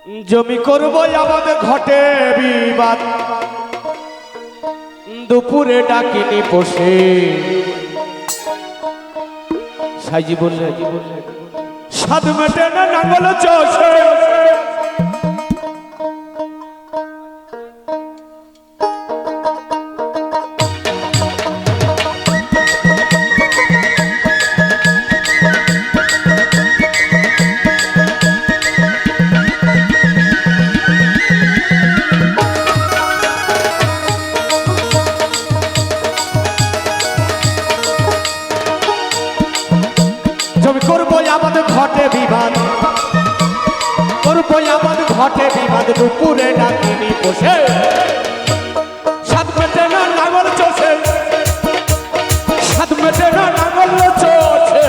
জমি করব আমাদের ঘটে বিবাদ, দুপুরে ডাকিনি বসে। সাইজি বললে সাধ মেটে না নাঙ্গল চষে। জমি করবো আমাদের ঘটে বিবাদ, করবো আমাদের ঘটে বিবাদ, দুপুরে ডাকিনি বসে। সাত মেটে না নাঙ্গল চষে, সাত মেটে না নাঙ্গল চষে।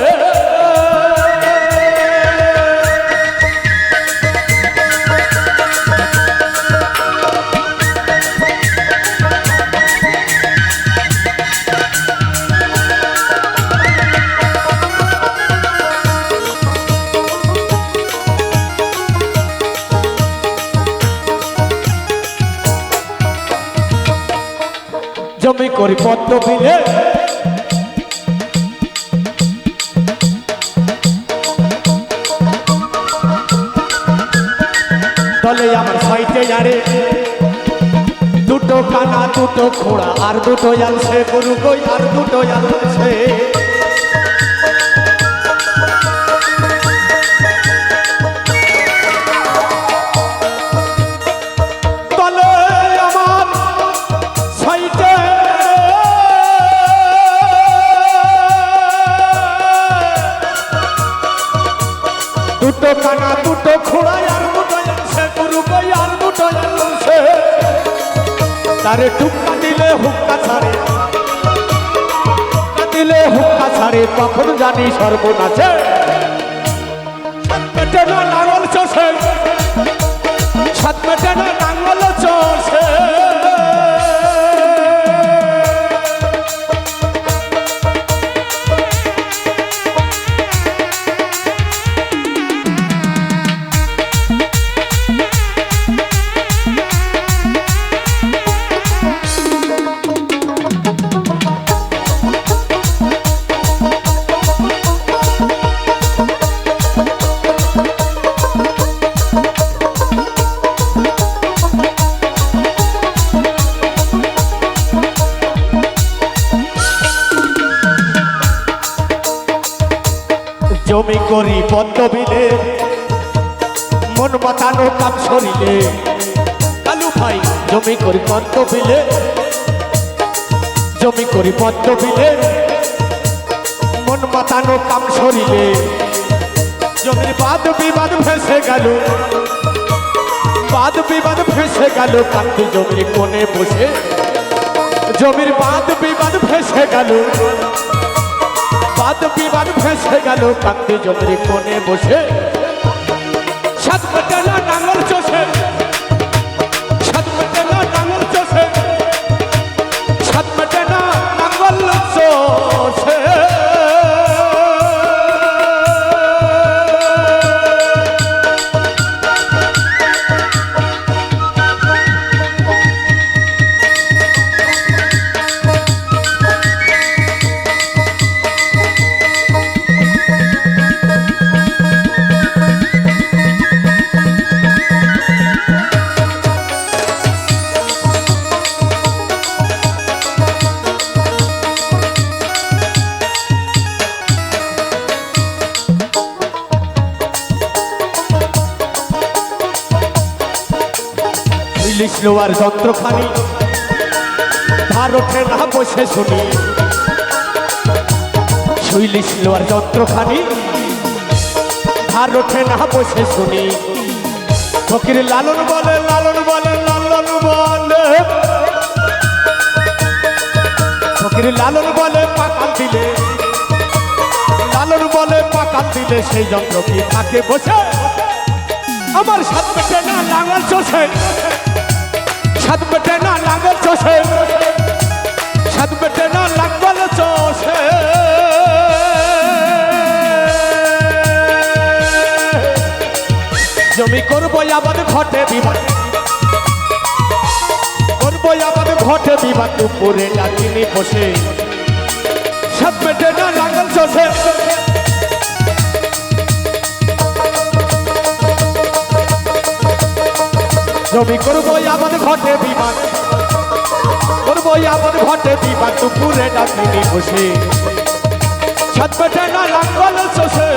জমি করি পদ্ম বিলে, দলে আমার সাইটে আরে দুটো কানা দুটো খোড়া আর দুটো আলছে, গরু কই আর দুটো আলছে। দুটো কানা দুটো খোড়াই আর দুটো আলছে, গরু কই আর দুটো আলছে। তারে টুকা দিলে হুক্কা ছাড়ে, দিলে হুক্কা ছাড়ে, তখন জানি সর্বনাশে। সাত মেটে না নাঙ্গল চষে, সাত মেটে না নাঙ্গল চষে। জমি করি পদ্ম বিলে, মন মাতানো কাম সরিলে। কালু ভাই জমি করি পদ্ম বিলে, জমি করি পদ্ম বিলে, মন মাতানো কাম সরিলে। জমির বাদ বিবাদ ভেসে গেল, বাদ বিবাদ ভেসে গেল, কান্দি জমির কোণে বসে। জমির বাদ বিবাদ ভেসে গেল, বাদ বিবাদ ভেসে গেল, কান্দি জমির কোণে বসে। সাত মেটে না নাঙ্গল চষে, সাত মেটে না নাঙ্গল চষে, সাত মেটে না নাঙ্গল চষে। ইলিশ লোয়ার যন্ত্রখানি ধার ওঠে না বসে শুনি, ইলিশ লোয়ার যন্ত্রখানি ধার ওঠে না বসে শুনি। ফকির লালন বলে, লালন বলে, লালন বলে, ফকির লালন বলে পাকান দিলে, লালন বলে পাকান দিলে, সেই যন্ত্র কি থাকে বসে। আমার সাত মেটে না নাঙ্গল চষে, সাত মেটে না নাঙ্গল চষে, সাত মেটে না নাঙ্গল চষে। জমি করবো আবাদ ঘটে বিবাদ, করবো আবাদ ঘটে বিবাদ, দুপুরে ডাকিনি বসে সাত পেটে না লাঙ্গল চষে। জমি করবো আবাদ ঘটে বিবাদ, করবো আবাদ ঘটে বিবাদ, দুপুরে ডাকিনি বসে সাত পেটে না লাঙ্গল চষে।